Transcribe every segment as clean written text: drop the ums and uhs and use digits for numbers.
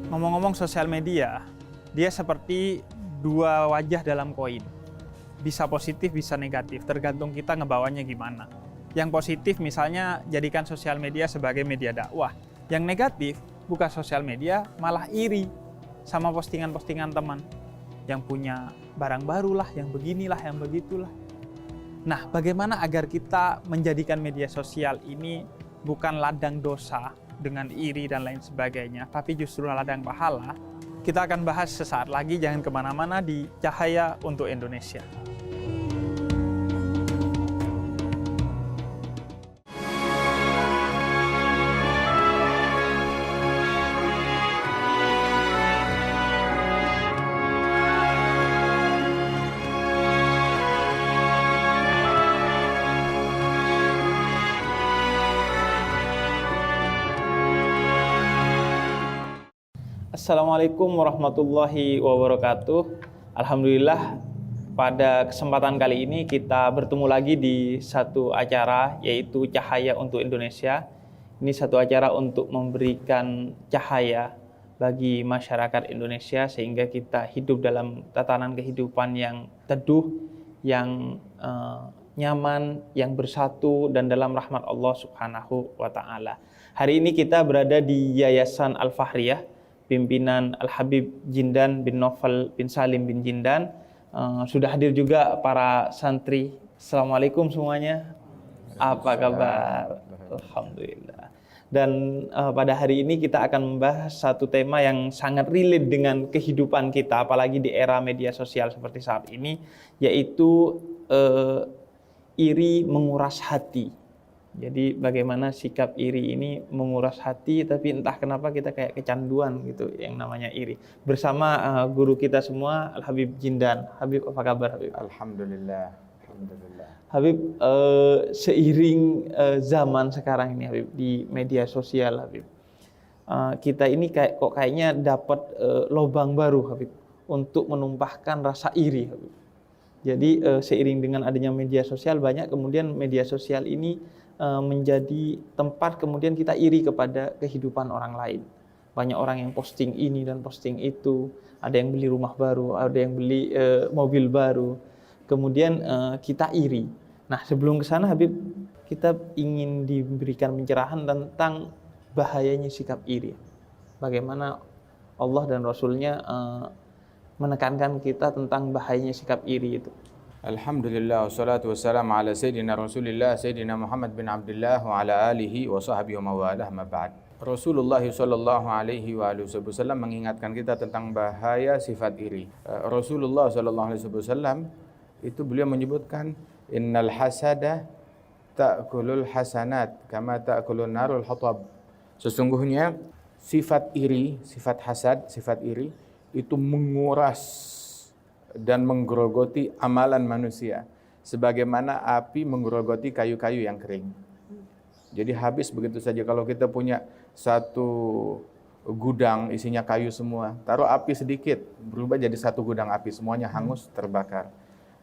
Ngomong-ngomong sosial media, dia seperti dua wajah dalam koin. Bisa positif, bisa negatif, tergantung kita ngebawanya gimana. Yang positif misalnya jadikan sosial media sebagai media dakwah. Yang negatif, buka sosial media malah iri sama postingan-postingan teman. Yang punya barang barulah, yang beginilah, yang begitulah. Nah, bagaimana agar kita menjadikan media sosial ini bukan ladang dosa dengan iri dan lain sebagainya, tapi justru ladang pahala? Kita akan bahas sesaat lagi, jangan kemana-mana di Cahaya untuk Indonesia. Assalamualaikum warahmatullahi wabarakatuh. Alhamdulillah, pada kesempatan kali ini kita bertemu lagi di satu acara, yaitu Cahaya untuk Indonesia. Ini satu acara untuk memberikan cahaya bagi masyarakat Indonesia sehingga kita hidup dalam tatanan kehidupan yang teduh, yang nyaman, yang bersatu dan dalam rahmat Allah Subhanahu wa taala. Hari ini kita berada di Yayasan Al-Fahriyah, pimpinan Al-Habib Jindan bin Novel bin Salim bin Jindan. Sudah hadir juga para santri. Assalamualaikum semuanya. Apa kabar? Alhamdulillah. Dan pada hari ini kita akan membahas satu tema yang sangat relate dengan kehidupan kita, apalagi di era media sosial seperti saat ini, yaitu iri menguras hati. Jadi bagaimana sikap iri ini menguras hati, tapi entah kenapa kita kayak kecanduan gitu yang namanya iri. Bersama guru kita semua, Al-Habib Jindan. Habib, apa kabar Habib? Alhamdulillah. Alhamdulillah. Habib, seiring zaman sekarang ini Habib, di media sosial Habib, kita ini kayaknya dapat lubang baru Habib untuk menumpahkan rasa iri Habib. Jadi seiring dengan adanya media sosial, banyak kemudian media sosial ini menjadi tempat kemudian kita iri kepada kehidupan orang lain. Banyak orang yang posting ini dan posting itu, ada yang beli rumah baru, ada yang beli mobil baru, kemudian kita iri. Nah, sebelum ke sana Habib, kita ingin diberikan pencerahan tentang bahayanya sikap iri. Bagaimana Allah dan Rasulnya menekankan kita tentang bahayanya sikap iri itu. Alhamdulillah, wassalatu wassalamu ala Sayyidina Rasulillah, Sayyidina Muhammad bin Abdullah, wa ala alihi wa sahbihi wa mawalah, ma ba'd. Rasulullah sallallahu alaihi wa alihi wasallam mengingatkan kita tentang bahaya sifat iri. Rasulullah sallallahu alaihi wasallam itu beliau menyebutkan, innal hasada ta'kulul hasanat kama ta'kulun narul hatab. Sesungguhnya sifat iri, sifat hasad, sifat iri itu menguras dan menggerogoti amalan manusia sebagaimana api menggerogoti kayu-kayu yang kering. Jadi habis begitu saja. Kalau kita punya satu gudang isinya kayu semua, taruh api sedikit, berubah jadi satu gudang api, semuanya hangus, terbakar.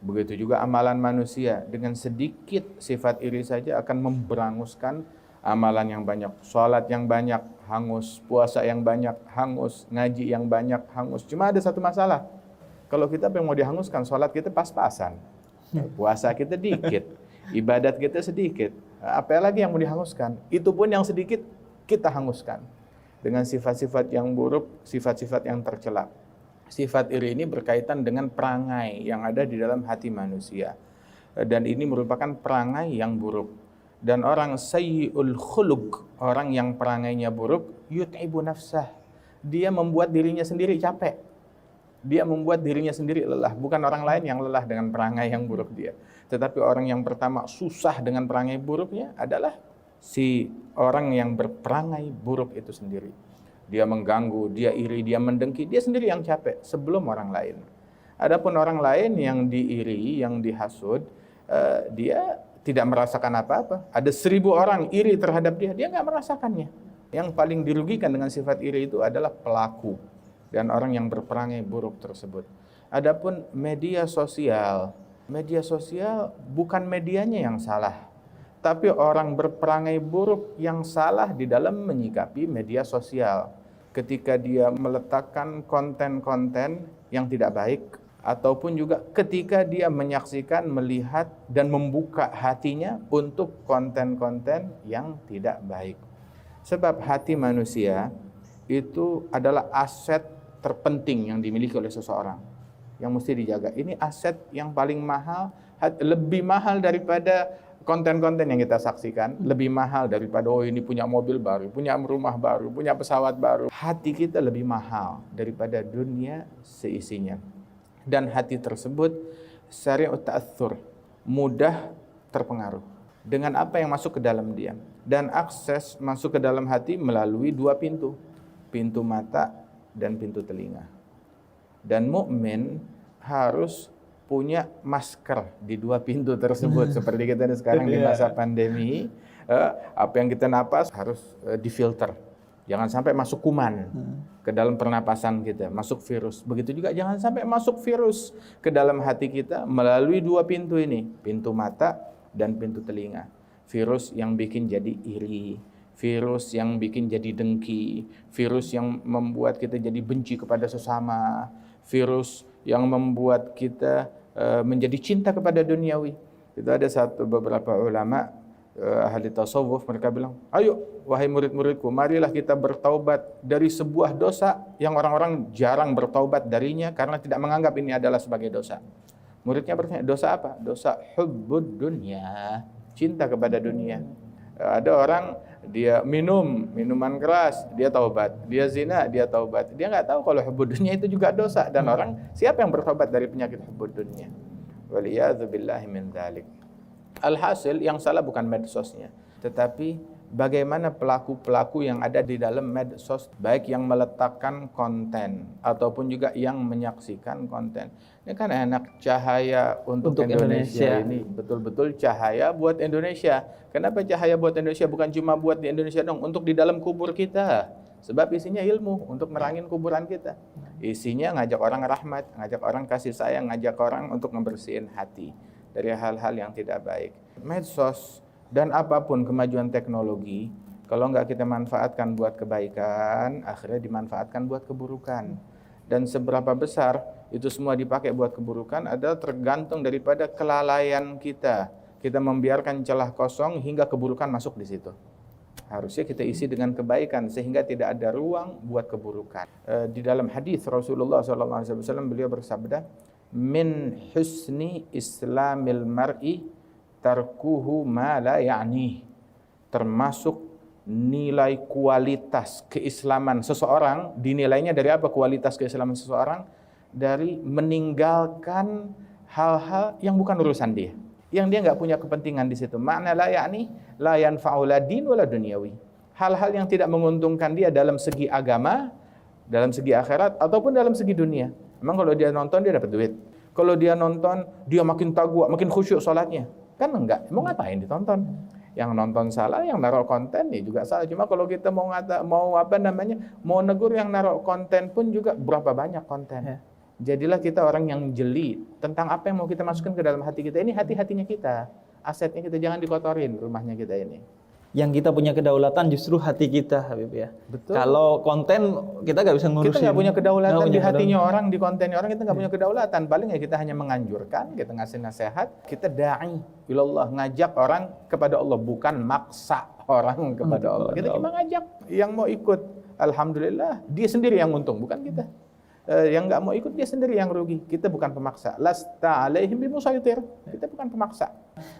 Begitu juga amalan manusia, dengan sedikit sifat iri saja akan memberanguskan amalan yang banyak. Salat yang banyak hangus, puasa yang banyak hangus, ngaji yang banyak hangus. Cuma ada satu masalah. Kalau kita mau dihanguskan, sholat kita pas-pasan, puasa kita dikit, ibadat kita sedikit, apa lagi yang mau dihanguskan? Itu pun yang sedikit kita hanguskan dengan sifat-sifat yang buruk, sifat-sifat yang tercela. Sifat iri ini berkaitan dengan perangai yang ada di dalam hati manusia, dan ini merupakan perangai yang buruk. Dan orang sayyi'ul khuluq, orang yang perangainya buruk, yut'ibu nafsah, dia membuat dirinya sendiri capek. Dia membuat dirinya sendiri lelah, bukan orang lain yang lelah dengan perangai yang buruk dia. Tetapi orang yang pertama susah dengan perangai buruknya adalah si orang yang berperangai buruk itu sendiri. Dia mengganggu, dia iri, dia mendengki, dia sendiri yang capek sebelum orang lain. Adapun orang lain yang diiri, yang dihasud, dia tidak merasakan apa-apa. Ada 1000 orang iri terhadap dia, dia nggak merasakannya. Yang paling dirugikan dengan sifat iri itu adalah pelaku dan orang yang berperangai buruk tersebut. Adapun media sosial bukan medianya yang salah, tapi orang berperangai buruk yang salah di dalam menyikapi media sosial. ketika dia meletakkan konten-konten yang tidak baik, ataupun juga ketika dia menyaksikan, melihat, dan membuka hatinya untuk konten-konten yang tidak baik. Sebab hati manusia itu adalah aset terpenting yang dimiliki oleh seseorang, yang mesti dijaga. Ini aset yang paling mahal, lebih mahal daripada konten-konten yang kita saksikan, lebih mahal daripada ini punya mobil baru, punya rumah baru, punya pesawat baru. Hati kita lebih mahal daripada dunia seisinya. Dan hati tersebut sari'ut ta'athur, mudah terpengaruh dengan apa yang masuk ke dalam dia. Dan akses masuk ke dalam hati melalui dua pintu, pintu mata dan pintu telinga. Dan mukmin harus punya masker di dua pintu tersebut. Seperti kita sekarang di masa pandemi, apa yang kita napas harus difilter. Jangan sampai masuk kuman ke dalam pernapasan kita, masuk virus. Begitu juga jangan sampai masuk virus ke dalam hati kita melalui dua pintu ini, pintu mata dan pintu telinga. Virus yang bikin jadi iri, virus yang bikin jadi dengki, virus yang membuat kita jadi benci kepada sesama, virus yang membuat kita menjadi cinta kepada duniawi. Itu ada beberapa ulama ahli tasawuf, mereka bilang, ayo wahai murid-muridku, marilah kita bertaubat dari sebuah dosa yang orang-orang jarang bertaubat darinya karena tidak menganggap ini adalah sebagai dosa. Muridnya bertanya, dosa apa? Dosa hubbud dunya, cinta kepada dunia. Ada orang dia minum minuman keras, dia taubat. Dia zina, dia taubat. Dia nggak tahu kalau hubbud dunya itu juga dosa. Dan orang, siapa yang bertaubat dari penyakit hubbud dunya? Waliyadzubillahi min dzalik. Alhasil yang salah bukan medsosnya, tetapi bagaimana pelaku-pelaku yang ada di dalam medsos, baik yang meletakkan konten ataupun juga yang menyaksikan konten. Ini kan enak, cahaya untuk Indonesia ini betul-betul cahaya buat Indonesia. Kenapa cahaya buat Indonesia? Bukan cuma buat di Indonesia dong, untuk di dalam kubur kita. Sebab isinya ilmu untuk merangin kuburan kita. Isinya ngajak orang rahmat, ngajak orang kasih sayang, ngajak orang untuk membersihin hati dari hal-hal yang tidak baik. Medsos dan apapun kemajuan teknologi, kalau nggak kita manfaatkan buat kebaikan, akhirnya dimanfaatkan buat keburukan. Dan seberapa besar itu semua dipakai buat keburukan adalah tergantung daripada kelalaian kita. Kita membiarkan celah kosong hingga keburukan masuk di situ. Harusnya kita isi dengan kebaikan sehingga tidak ada ruang buat keburukan. Di dalam hadis Rasulullah SAW beliau bersabda, min husni islamil mar'i tarkuhu ma la ya'ni. Termasuk nilai kualitas keislaman seseorang, dinilainya dari apa kualitas keislaman seseorang? Dari meninggalkan hal-hal yang bukan urusan dia, yang dia nggak punya kepentingan di situ. Makna la ya'ni, la yanfa'u la din wala dunyawi. Hal-hal yang tidak menguntungkan dia dalam segi agama, dalam segi akhirat, ataupun dalam segi dunia. Memang kalau dia nonton dia dapat duit. Kalau dia nonton dia makin taqwa, makin khusyuk salatnya. Kan enggak. Mau ngapain ditonton? Yang nonton salah, yang naruh konten ya juga salah. Cuma kalau kita mau negur yang naruh konten pun juga berapa banyak konten. Jadilah kita orang yang jeli tentang apa yang mau kita masukkan ke dalam hati kita. Ini hati-hatinya kita, asetnya kita, jangan dikotorin rumahnya kita ini. Yang kita punya kedaulatan justru hati kita, Habib ya. Betul. Kalau konten kita nggak bisa ngurusin. Kita nggak punya kedaulatan di hatinya orang, di kontennya orang, kita nggak punya kedaulatan. Paling ya kita hanya menganjurkan, kita ngasih nasihat, kita da'i ilallah, ngajak orang kepada Allah, bukan maksa orang kepada Allah. Kita cuma ngajak, yang mau ikut, alhamdulillah, dia sendiri yang untung, bukan kita. Yang nggak mau ikut dia sendiri yang rugi. Kita bukan pemaksa. Lasta alaihim bimusaitir. Kita bukan pemaksa.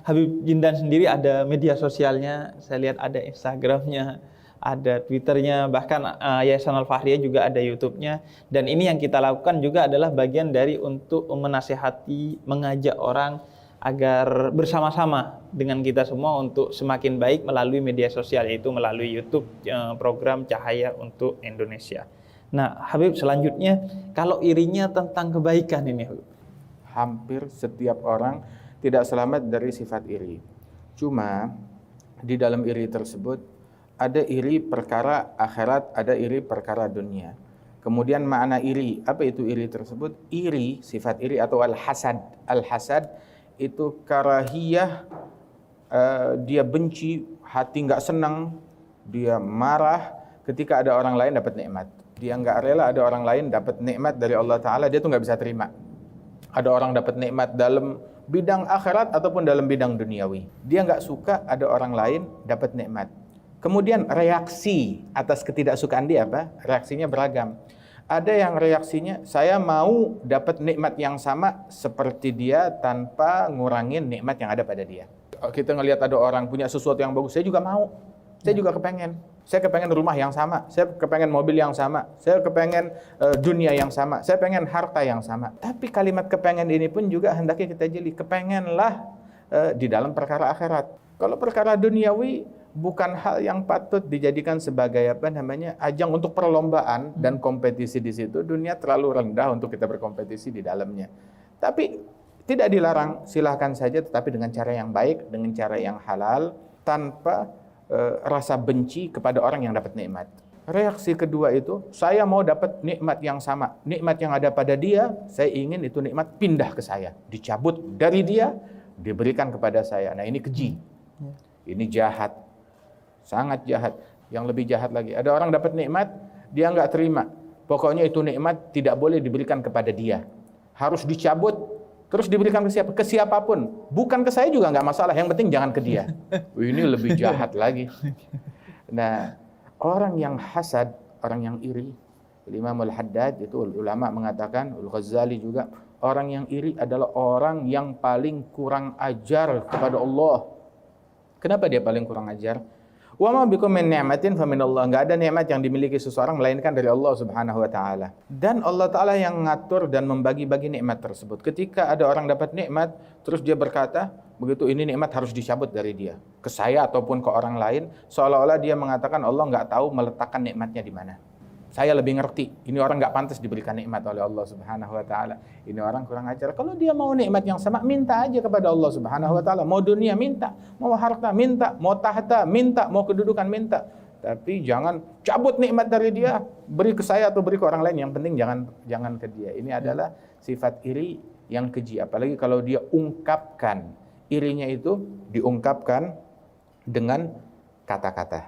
Habib Jindan sendiri ada media sosialnya. Saya lihat ada Instagramnya, ada Twitternya, bahkan Yayasan Al-Fahriyah juga ada YouTube-nya. Dan ini yang kita lakukan juga adalah bagian dari untuk menasihati, mengajak orang agar bersama-sama dengan kita semua untuk semakin baik melalui media sosial, yaitu melalui YouTube program Cahaya untuk Indonesia. Nah, Habib, selanjutnya kalau irinya tentang kebaikan ini, Habib. Hampir setiap orang tidak selamat dari sifat iri. Cuma di dalam iri tersebut ada iri perkara akhirat, ada iri perkara dunia. Kemudian makna iri, apa itu iri tersebut? Iri, sifat iri atau al-hasad. Al-hasad itu karahiyah, dia benci, hati nggak senang, dia marah ketika ada orang lain dapat nikmat. Dia nggak rela ada orang lain dapat nikmat dari Allah Ta'ala, dia tuh nggak bisa terima. Ada orang dapat nikmat dalam bidang akhirat ataupun dalam bidang duniawi. Dia nggak suka ada orang lain dapat nikmat. Kemudian reaksi atas ketidaksukaan dia apa? Reaksinya beragam. Ada yang reaksinya, saya mau dapat nikmat yang sama seperti dia tanpa ngurangin nikmat yang ada pada dia. Kita ngelihat ada orang punya sesuatu yang bagus, saya juga mau. Saya juga kepengen. Saya kepengen rumah yang sama, saya kepengen mobil yang sama, saya kepengen dunia yang sama, saya pengen harta yang sama. Tapi kalimat kepengen ini pun juga hendaknya kita jeli. Kepengenlah di dalam perkara akhirat. Kalau perkara duniawi bukan hal yang patut dijadikan sebagai ajang untuk perlombaan dan kompetisi di situ. Dunia terlalu rendah untuk kita berkompetisi di dalamnya. Tapi tidak dilarang, silahkan saja, tetapi dengan cara yang baik, dengan cara yang halal, tanpa rasa benci kepada orang yang dapat nikmat. Reaksi kedua itu, saya mau dapat nikmat yang sama. Nikmat yang ada pada dia, saya ingin itu nikmat pindah ke saya. Dicabut dari dia, diberikan kepada saya. Nah, ini keji. Ini jahat. Sangat jahat. Yang lebih jahat lagi, ada orang dapat nikmat, dia nggak terima. Pokoknya itu nikmat tidak boleh diberikan kepada dia. Harus dicabut, terus diberikan ke siapa? Ke siapapun. Bukan ke saya juga nggak masalah, yang penting jangan ke dia. Ini lebih jahat lagi. Nah, orang yang hasad, orang yang iri, Imam Al-Haddad itu ulama mengatakan, Al-Ghazali juga, orang yang iri adalah orang yang paling kurang ajar kepada Allah. Kenapa dia paling kurang ajar? Wa ma bikum min ni'matin fa minallah. Enggak ada nikmat yang dimiliki seseorang melainkan dari Allah Subhanahu wa taala. Dan Allah Taala yang ngatur dan membagi-bagi nikmat tersebut. Ketika ada orang dapat nikmat, terus dia berkata, begitu ini nikmat harus dicabut dari dia, ke saya ataupun ke orang lain, seolah-olah dia mengatakan Allah enggak tahu meletakkan nikmatnya di mana. Saya lebih ngerti, ini orang nggak pantas diberikan nikmat oleh Allah Subhanahu wa taala. Ini orang kurang ajar. Kalau dia mau nikmat yang sama, minta aja kepada Allah Subhanahu wa taala. Mau dunia minta, mau harta minta, mau tahta minta, mau kedudukan minta. Tapi jangan cabut nikmat dari dia, beri ke saya atau beri ke orang lain. Yang penting jangan ke dia. Ini adalah sifat iri yang keji. Apalagi kalau dia ungkapkan, irinya itu diungkapkan dengan kata-kata,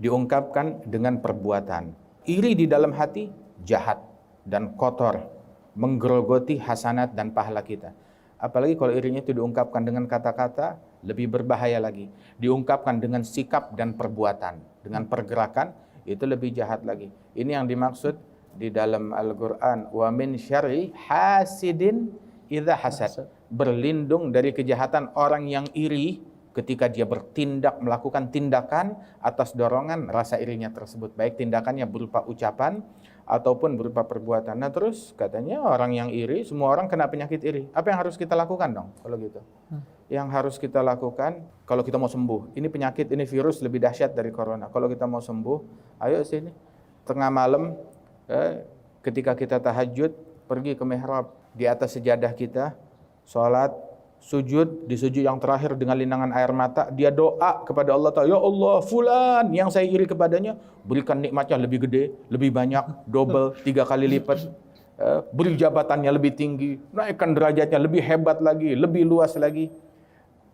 diungkapkan dengan perbuatan. Iri di dalam hati jahat dan kotor, menggerogoti hasanat dan pahala kita. Apalagi kalau irinya itu diungkapkan dengan kata-kata, lebih berbahaya lagi. Diungkapkan dengan sikap dan perbuatan, dengan pergerakan, itu lebih jahat lagi. Ini yang dimaksud di dalam Al-Quran, wa min syarri hasidin idza hasad. Berlindung dari kejahatan orang yang iri ketika dia bertindak, melakukan tindakan atas dorongan rasa irinya tersebut. Baik tindakannya berupa ucapan ataupun berupa perbuatan. Nah terus katanya orang yang iri, semua orang kena penyakit iri. Apa yang harus kita lakukan dong kalau gitu? Yang harus kita lakukan kalau kita mau sembuh. Ini penyakit, ini virus lebih dahsyat dari corona. Kalau kita mau sembuh, ayo sini. Tengah malam, ketika kita tahajud, pergi ke mihrab. Di atas sejadah kita, sholat, sujud, di sujud yang terakhir dengan linangan air mata, dia doa kepada Allah Ta'ala, ya Allah, fulan yang saya iri kepadanya, berikan nikmatnya lebih gede, lebih banyak, double, 3 kali lipat, beri jabatannya lebih tinggi, naikkan derajatnya lebih hebat lagi, lebih luas lagi.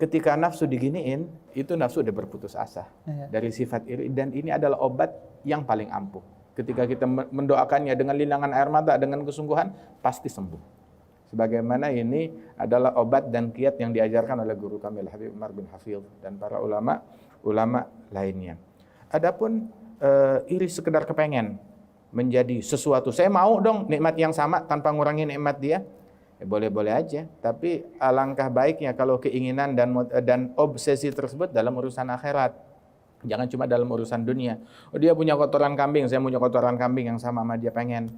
Ketika nafsu diginiin, itu nafsu udah berputus asa dari sifat iri, dan ini adalah obat yang paling ampuh. Ketika kita mendoakannya dengan linangan air mata, dengan kesungguhan, pasti sembuh. Sebagaimana ini adalah obat dan kiat yang diajarkan oleh guru kami Al-Habib Umar bin Hafidh dan para ulama lainnya. Adapun iri sekedar kepengen menjadi sesuatu, saya mau dong nikmat yang sama tanpa ngurangi nikmat dia, boleh-boleh aja. Tapi alangkah baiknya kalau keinginan dan obsesi tersebut dalam urusan akhirat. Jangan cuma dalam urusan dunia. Oh, dia punya kotoran kambing, saya punya kotoran kambing yang sama dia pengen.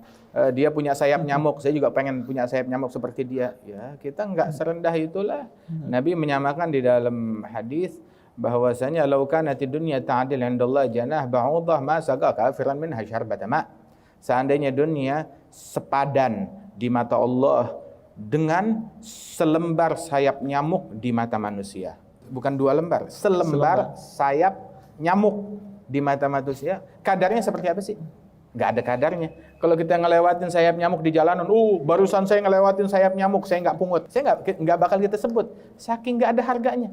Dia punya sayap nyamuk, saya juga pengen punya sayap nyamuk seperti dia. Ya, kita enggak serendah itulah. Nabi menyamakan di dalam hadis bahwasanya lau kanatid dunya ta'dil 'indallah janah ba'udah ma saqa kafiran minha syarbata ma. Seandainya dunia sepadan di mata Allah dengan selembar sayap nyamuk di mata manusia. Bukan 2 lembar, selembar sayap nyamuk di mata manusia, kadarnya seperti apa sih? Nggak ada kadarnya. Kalau kita ngelewatin sayap nyamuk di jalanan, barusan saya ngelewatin sayap nyamuk, saya nggak pungut, saya nggak bakal kita sebut, saking nggak ada harganya,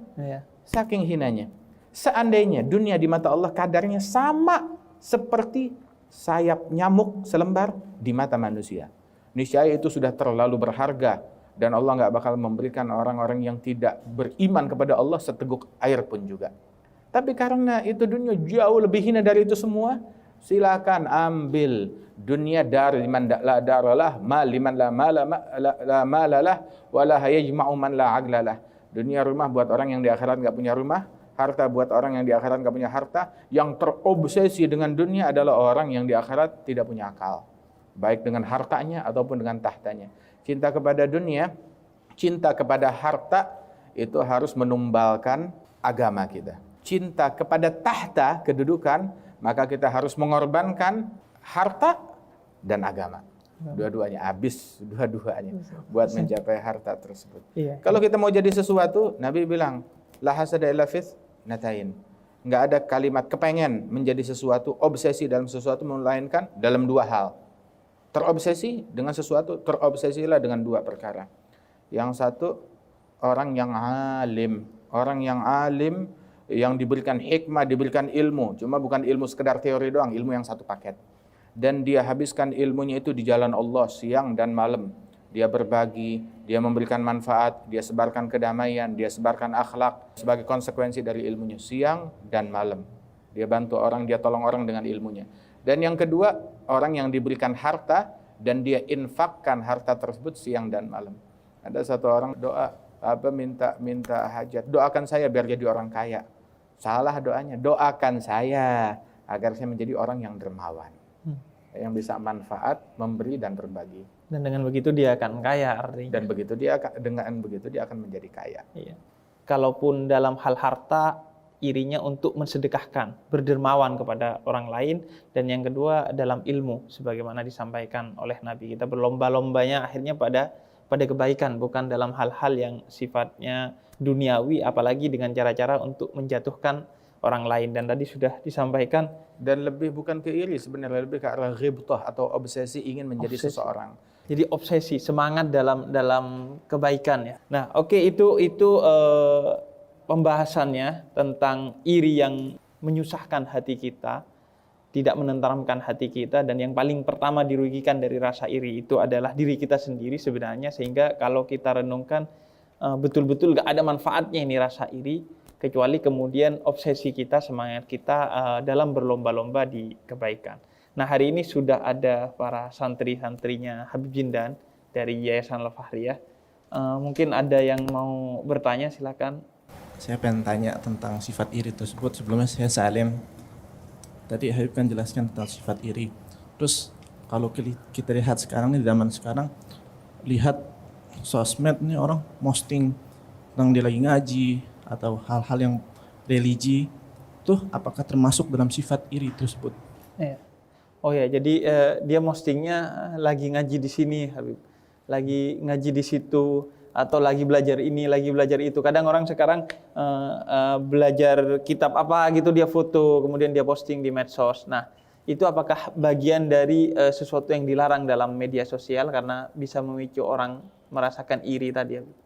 saking hinanya. Seandainya dunia di mata Allah kadarnya sama seperti sayap nyamuk selembar di mata manusia. Niscaya itu sudah terlalu berharga dan Allah nggak bakal memberikan orang-orang yang tidak beriman kepada Allah seteguk air pun juga. Tapi karena itu dunia jauh lebih hina dari itu semua, silakan ambil dunia dar liman la daralah, mal liman la malalah, wala yajma'u man la aglalah. Dunia rumah buat orang yang di akhirat nggak punya rumah, harta buat orang yang di akhirat nggak punya harta. Yang terobsesi dengan dunia adalah orang yang di akhirat tidak punya akal, baik dengan hartanya ataupun dengan tahtanya. Cinta kepada dunia, cinta kepada harta itu harus menumbalkan agama kita. Cinta kepada tahta, kedudukan, maka kita harus mengorbankan harta dan agama. Dua-duanya, habis dua-duanya buat mencapai harta tersebut. Iya. Kalau kita mau jadi sesuatu, Nabi bilang, la hasada illa fitnatain. Enggak ada kalimat kepengen menjadi sesuatu, obsesi dalam sesuatu, melainkan dalam dua hal. Terobsesi dengan sesuatu, terobsesilah dengan dua perkara. Yang satu, orang yang alim. Orang yang alim, yang diberikan hikmah, diberikan ilmu. Cuma bukan ilmu sekedar teori doang, ilmu yang satu paket. Dan dia habiskan ilmunya itu di jalan Allah siang dan malam. Dia berbagi, dia memberikan manfaat, dia sebarkan kedamaian, dia sebarkan akhlak sebagai konsekuensi dari ilmunya siang dan malam. Dia bantu orang, dia tolong orang dengan ilmunya. Dan yang kedua, orang yang diberikan harta dan dia infakkan harta tersebut siang dan malam. Ada satu orang doa, minta hajat, doakan saya biar jadi orang kaya. Salah doanya, doakan saya agar saya menjadi orang yang dermawan, yang bisa manfaat, memberi dan berbagi. Dan dengan begitu dia akan kaya artinya. Dan dengan begitu dia akan menjadi kaya. Iya. Kalaupun dalam hal harta, irinya untuk mensedekahkan, berdermawan kepada orang lain. Dan yang kedua dalam ilmu, sebagaimana disampaikan oleh Nabi, kita berlomba-lombanya akhirnya pada kebaikan, bukan dalam hal-hal yang sifatnya duniawi, apalagi dengan cara-cara untuk menjatuhkan orang lain. Dan tadi sudah disampaikan, dan lebih bukan ke iri sebenarnya, lebih ke arah ghibtah atau obsesi ingin menjadi seseorang. Jadi obsesi, semangat dalam kebaikan ya. Nah, oke, itu pembahasannya tentang iri yang menyusahkan hati kita, tidak menenteramkan hati kita, dan yang paling pertama dirugikan dari rasa iri itu adalah diri kita sendiri sebenarnya. Sehingga kalau kita renungkan, betul-betul gak ada manfaatnya ini rasa iri, kecuali kemudian obsesi kita, semangat kita dalam berlomba-lomba di kebaikan. Nah, hari ini sudah ada para santri-santrinya Habib Jindan dari Yayasan Al-Fahriyah. Mungkin ada yang mau bertanya, silakan. Saya pengen tanya tentang sifat iri tersebut. Sebelumnya saya Salim. Tadi Habib kan jelaskan tentang sifat iri. Terus kalau kita lihat sekarang nih, zaman sekarang, lihat sosmed nih orang posting tentang dia lagi ngaji atau hal-hal yang religi, tuh apakah termasuk dalam sifat iri tersebut? Ya. Oh ya, jadi dia postingnya lagi ngaji di sini, Habib. Lagi ngaji di situ, atau lagi belajar ini, lagi belajar itu. Kadang orang sekarang belajar kitab apa gitu, dia foto, kemudian dia posting di medsos. Nah, itu apakah bagian dari sesuatu yang dilarang dalam media sosial karena bisa memicu orang merasakan iri tadi, Habib?